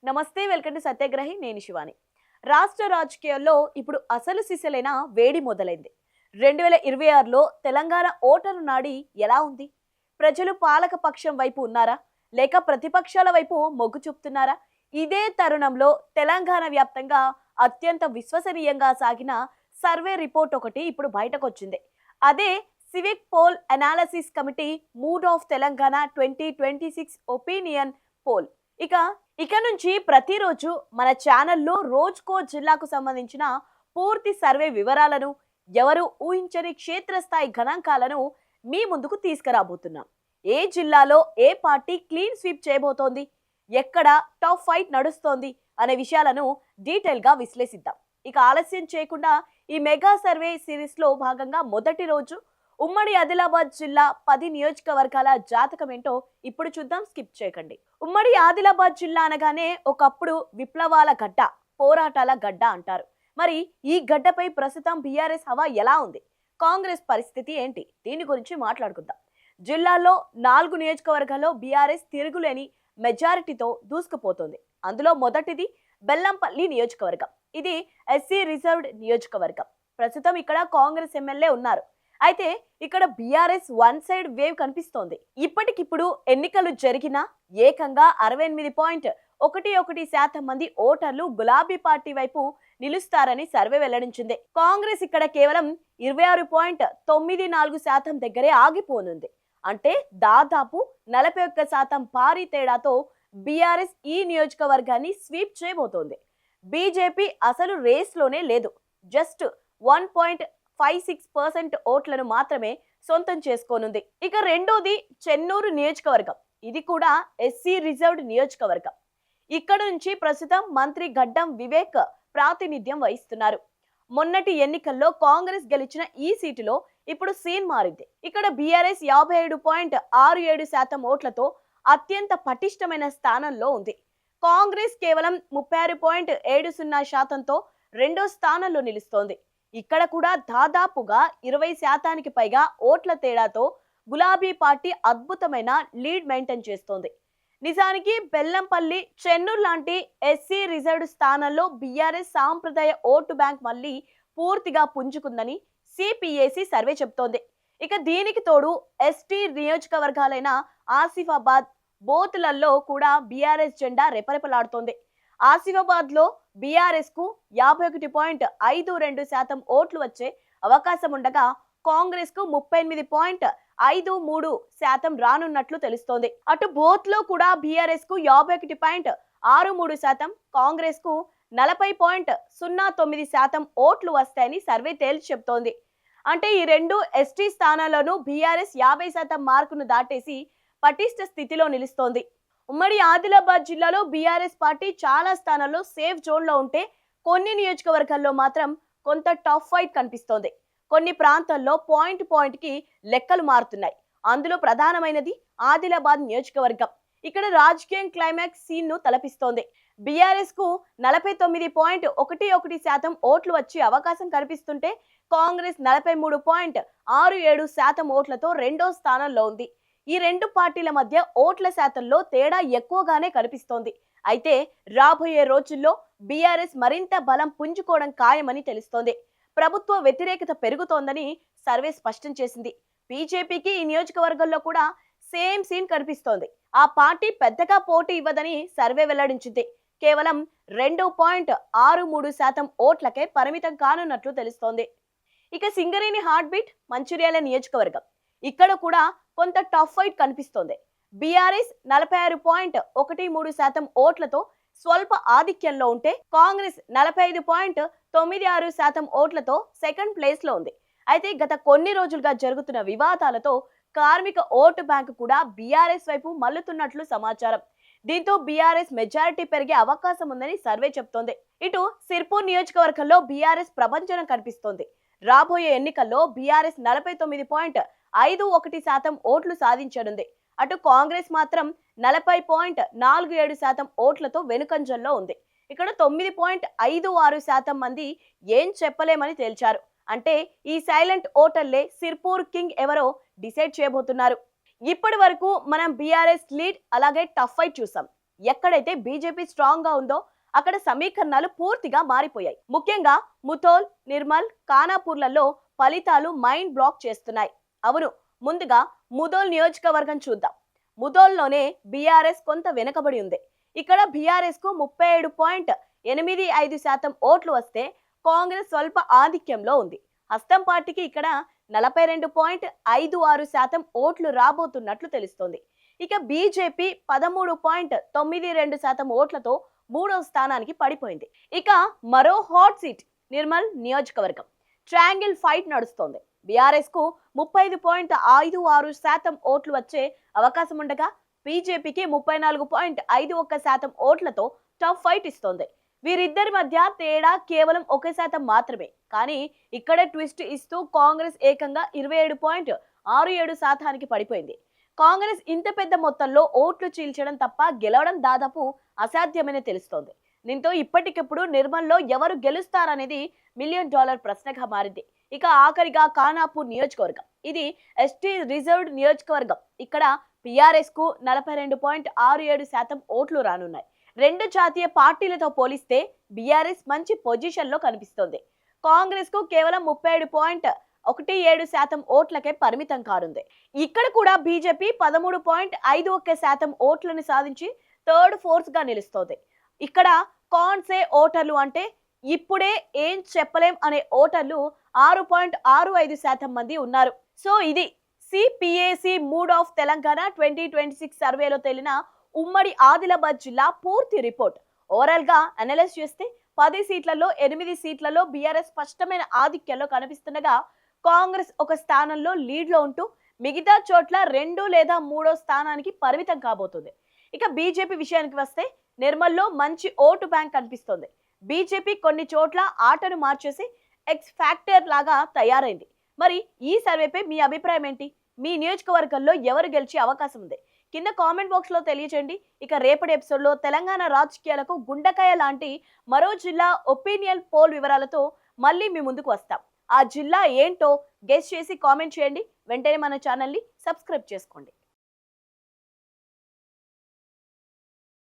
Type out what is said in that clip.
నమస్తే, welcome to సత్యాగ్రహి. నేను శివాని. రాష్ట్ర రాజకీయాల్లో ఇప్పుడు అసలు సిసలైన వేడి మొదలైంది. 2026లో తెలంగాణ ఓటరు నాడి ఎలా ఉంది? ప్రజలు పాలక పక్షం వైపు ఉన్నారా, లేక ప్రతిపక్షాల వైపు మొగ్గు చూపుతున్నారా? ఇదే తరుణంలో తెలంగాణ వ్యాప్తంగా అత్యంత విశ్వసనీయంగా సాగిన సర్వే రిపోర్ట్ ఒకటి ఇప్పుడు బయటకొచ్చింది. అదే civic poll analysis committee mood of Telangana 2026 opinion poll. ఇక ఇక నుంచి ప్రతిరోజు మన ఛానల్లో రోజుకో జిల్లాకు సంబంధించిన పూర్తి సర్వే వివరాలను, ఎవరు ఊహించని క్షేత్రస్థాయి గణాంకాలను మీ ముందుకు తీసుకురాబోతున్నాం. ఏ జిల్లాలో ఏ పార్టీ క్లీన్ స్వీప్ చేయబోతోంది, ఎక్కడ టాప్ ఫైట్ నడుస్తోంది అనే విషయాలను డీటెయిల్గా విశ్లేషిద్దాం. ఇక ఆలస్యం చేయకుండా ఈ మెగా సర్వే సిరీస్లో భాగంగా మొదటి రోజు ఉమ్మడి ఆదిలాబాద్ జిల్లా 10 నియోజకవర్గాల జాతకం ఏంటో ఇప్పుడు చూద్దాం. స్కిప్ చేయకండి. ఉమ్మడి ఆదిలాబాద్ జిల్లా అనగానే ఒకప్పుడు విప్లవాల గడ్డ, పోరాటాల గడ్డ అంటారు. మరి ఈ గడ్డపై ప్రస్తుతం బీఆర్ఎస్ హవా ఎలా ఉంది, కాంగ్రెస్ పరిస్థితి ఏంటి, దీని గురించి మాట్లాడుకుందాం. జిల్లాలో 4 నియోజకవర్గాల్లో బీఆర్ఎస్ తిరుగులేని మెజారిటీతో దూసుకుపోతుంది. అందులో మొదటిది బెల్లంపల్లి నియోజకవర్గం. ఇది ఎస్సీ రిజర్వ్డ్ నియోజకవర్గం. ప్రస్తుతం ఇక్కడ కాంగ్రెస్ ఎమ్మెల్యే ఉన్నారు. అయితే ఇక్కడ బీఆర్ఎస్ వన్ సైడ్ వేవ్ కనిపిస్తోంది. ఇప్పటికిప్పుడు ఎన్నికలు జరిగినా ఏకంగా 68.11% మంది ఓటర్లు గులాబీ పార్టీ వైపు నిలుస్తారని సర్వే వెల్లడించింది. కాంగ్రెస్ ఇక్కడ కేవలం 26.94% దగ్గరే ఆగిపోనుంది. అంటే దాదాపు 41% భారీ తేడాతో బీఆర్ఎస్ ఈ నియోజకవర్గాన్ని స్వీప్ చేయబోతోంది. బీజేపీ అసలు రేస్లోనే లేదు. జస్ట్ 1.56% ఓట్లను మాత్రమే సొంతం చేసుకోనుంది. ఇక రెండోది చెన్నూరు నియోజకవర్గం. ఇది కూడా ఎస్సీ రిజర్వ్డ్ నియోజకవర్గం. ఇక్కడ నుంచి ప్రస్తుతం మంత్రి గడ్డం వివేక్ ప్రాతినిధ్యం వహిస్తున్నారు. మొన్నటి ఎన్నికల్లో కాంగ్రెస్ గెలిచిన ఈ సీటులో ఇప్పుడు సీన్ మారింది. ఇక్కడ బీఆర్ఎస్ 57.67% ఓట్లతో అత్యంత పటిష్టమైన స్థానంలో ఉంది. కాంగ్రెస్ కేవలం 36.70%తో రెండో స్థానంలో నిలుస్తోంది. ఇక్కడ కూడా దాదాపుగా 20%కి పైగా ఓట్ల తేడాతో గులాబీ పార్టీ అద్భుతమైన లీడ్ మెయింటైన్ చేస్తోంది. నిజానికి బెల్లంపల్లి, చెన్నూరు లాంటి ఎస్సీ రిజర్వ్డ్ స్థానాల్లో బీఆర్ఎస్ సాంప్రదాయ ఓటు బ్యాంక్ మళ్ళీ పూర్తిగా పుంజుకుందని సిపిఏసి సర్వే చెప్తోంది. ఇక దీనికి తోడు ఎస్టీ నియోజకవర్గాలైన ఆసిఫాబాద్, బోతులలో కూడా బీఆర్ఎస్ జెండా రెపరెపలాడుతోంది. ఆసిఫాబాద్ లో బీఆర్ఎస్ కు 51.52% ఓట్లు వచ్చే అవకాశం ఉండగా కాంగ్రెస్ కు 38.53% రానున్నట్లు తెలుస్తోంది. అటు బోత్ లో కూడా బీఆర్ఎస్ కు 51.63%, కాంగ్రెస్ కు 40.09% ఓట్లు వస్తాయని సర్వే తేల్చి చెప్తోంది. అంటే ఈ రెండు ఎస్టీ స్థానాల్లోనూ బీఆర్ఎస్ 50% మార్కును దాటేసి పటిష్ట స్థితిలో నిలుస్తోంది. ఉమ్మడి ఆదిలాబాద్ జిల్లాలో బీఆర్ఎస్ పార్టీ చాలా స్థానాల్లో సేఫ్ జోన్లో ఉంటే కొన్ని నియోజకవర్గాల్లో మాత్రం కొంత టఫ్ ఫైట్ కనిపిస్తోంది. కొన్ని ప్రాంతాల్లో పాయింట్ కి లెక్కలు మారుతున్నాయి. అందులో ప్రధానమైనది ఆదిలాబాద్ నియోజకవర్గం. ఇక్కడ రాజకీయం క్లైమాక్స్ సీన్ ను తలపిస్తోంది. బీఆర్ఎస్ కు 49.11% ఓట్లు వచ్చే అవకాశం కనిపిస్తుంటే కాంగ్రెస్ 43.67% ఓట్లతో రెండో స్థానంలో ఉంది. ఈ రెండు పార్టీల మధ్య ఓట్ల శాతంలో తేడా ఎక్కువగానే కనిపిస్తోంది. అయితే రాబోయే రోజుల్లో బీఆర్ఎస్ మరింత బలం పుంజుకోవడం ఖాయమని తెలుస్తోంది. ప్రభుత్వ వ్యతిరేకత పెరుగుతోందని సర్వే స్పష్టం చేసింది. బీజేపీకి ఈ నియోజకవర్గంలో కూడా సేమ్ సీన్ కనిపిస్తోంది. ఆ పార్టీ పెద్దగా పోటీ ఇవ్వదని సర్వే వెల్లడించింది. కేవలం 2.63% ఓట్లకే పరిమితం కానున్నట్లు తెలుస్తోంది. ఇక సింగరేణి హార్ట్ బీట్ మంచిర్యాల నియోజకవర్గం. ఇక్కడ కూడా కొంత టఫ్ ఫైట్ కనిపిస్తోంది. బీఆర్ఎస్ 46.13% ఓట్లతో స్వల్ప ఆధిక్యంలో ఉంటే కాంగ్రెస్ 45.96% ఓట్లతో సెకండ్ ప్లేస్ లో ఉంది. అయితే గత కొన్ని రోజులుగా జరుగుతున్న వివాదాలతో కార్మిక ఓటు బ్యాంకు కూడా బీఆర్ఎస్ వైపు మల్లుతున్నట్లు సమాచారం. దీంతో బీఆర్ఎస్ మెజారిటీ పెరిగే అవకాశం ఉందని సర్వే చెప్తోంది. ఇటు సిర్పూర్ నియోజకవర్గంలో బీఆర్ఎస్ ప్రభంజనం కనిపిస్తోంది. రాబోయే ఎన్నికల్లో బీఆర్ఎస్ 49.51% ఓట్లు సాధించనుంది. అటు కాంగ్రెస్ మాత్రం 40.47% ఓట్లతో వెనుకంజల్లో ఉంది. ఇక్కడ 9.56% మంది ఏం చెప్పలేమని తేల్చారు. అంటే ఈ సైలెంట్ ఓటర్లే సిర్పూర్ కింగ్ ఎవరో డిసైడ్ చేయబోతున్నారు. ఇప్పటి వరకు మనం బీఆర్ఎస్ లీడ్ అలాగే టఫ్ ఫైట్ చూసాం. ఎక్కడైతే బీజేపీ స్ట్రాంగ్ గా ఉందో అక్కడ సమీకరణాలు పూర్తిగా మారిపోయాయి. ముఖ్యంగా ముథోల్, నిర్మల్, ఖానాపూర్లలో ఫలితాలు మైండ్ బ్లాక్ చేస్తున్నాయి. అవును, ముందుగా ముథోల్ నియోజకవర్గం చూద్దాం. ముథోల్లోనే బీఆర్ఎస్ కొంత వెనుకబడి ఉంది. ఇక్కడ బీఆర్ఎస్ కు 37.85% ఓట్లు వస్తే కాంగ్రెస్ స్వల్ప ఆధిక్యంలో ఉంది. హస్తం పార్టీకి ఇక్కడ 42.56% ఓట్లు రాబోతున్నట్లు తెలుస్తోంది. ఇక బీజేపీ 13.92% ఓట్లతో మూడవ స్థానానికి పడిపోయింది. ఇక మరో హాట్ సీట్ నిర్మల్ నియోజకవర్గం. ట్రయాంగిల్ ఫైట్ నడుస్తోంది. బీఆర్ఎస్ కు 35.56% ఓట్లు వచ్చే అవకాశం ఉండగా బీజేపీకి 34.51% ఓట్లతో టఫ్ ఫైట్ ఇస్తోంది. వీరిద్దరి మధ్య తేడా కేవలం 1% మాత్రమే. కానీ ఇక్కడే ట్విస్ట్ ఇస్తూ కాంగ్రెస్ ఏకంగా 27.67% పడిపోయింది. కాంగ్రెస్ ఇంత పెద్ద మొత్తంలో ఓట్లు చీల్చడం తప్ప గెలవడం దాదాపు అసాధ్యమని తెలుస్తోంది. దీంతో ఇప్పటికిప్పుడు నిర్మల్లో ఎవరు గెలుస్తారనేది $1 మిలియన్ ప్రశ్నగా మారింది. ఇక ఆఖరిగా ఖానాపూర్ నియోజకవర్గం. ఇది ఎస్టీ రిజర్వ్డ్ నియోజకవర్గం. ఇక్కడ బీఆర్ఎస్ కు 42.67% ఓట్లు రానున్నాయి. రెండు జాతీయ పార్టీలతో పోలిస్తే బీఆర్ఎస్ మంచి పొజిషన్ లో కనిపిస్తోంది. కాంగ్రెస్ కు కేవలం 37.17% ఓట్లకే పరిమితం కానుంది. ఇక్కడ కూడా బీజేపీ 13.51% ఓట్లను సాధించి థర్డ్ ఫోర్స్ గా నిలుస్తోంది. ఇక్కడ కాన్సే ఓటర్లు అంటే ఇప్పుడే ఏం చెప్పలేం అనే ఓటర్లు 6.65% మంది ఉన్నారు. సో ఇది సిపిఏసి మూడ్ ఆఫ్ తెలంగాణ 2026 సర్వేలో తేలిన ఉమ్మడి ఆదిలాబాద్ జిల్లా పూర్తి రిపోర్ట్. ఓవరాల్ గా అనలైజ్ చేస్తే 10 సీట్లలో 8 సీట్లలో బీఆర్ఎస్ స్పష్టమైన ఆధిక్యంలో కనిపిస్తుండగా కాంగ్రెస్ ఒక స్థానంలో లీడ్ లో ఉంటూ మిగతా చోట్ల 2 లేదా 3వ స్థానానికి పరిమితం కాబోతుంది. ఇక బీజేపీ విషయానికి వస్తే నిర్మల్లో మంచి ఓటు బ్యాంక్ కనిపిస్తోంది. బీజేపీ కొన్ని చోట్ల ఆటను మార్చేసి ఎక్స్ ఫ్యాక్టర్ లాగా తయారైంది. మరి ఈ సర్వేపై మీ అభిప్రాయం ఏంటి? మీ నియోజకవర్గంలో ఎవరు గెలిచే అవకాశం ఉంది? కింద కామెంట్ బాక్స్ లో తెలియజేయండి. ఇక రేపటి ఎపిసోడ్ లో తెలంగాణ రాజకీయాలకు గుండెకాయ లాంటి మరో జిల్లా ఒపీనియన్ పోల్ వివరాలతో మళ్ళీ మీ ముందుకు వస్తాం. ఆ జిల్లా ఏంటో గెస్ చేసి కామెంట్ చేయండి. వెంటనే మన ఛానల్ని సబ్స్క్రైబ్ చేసుకోండి.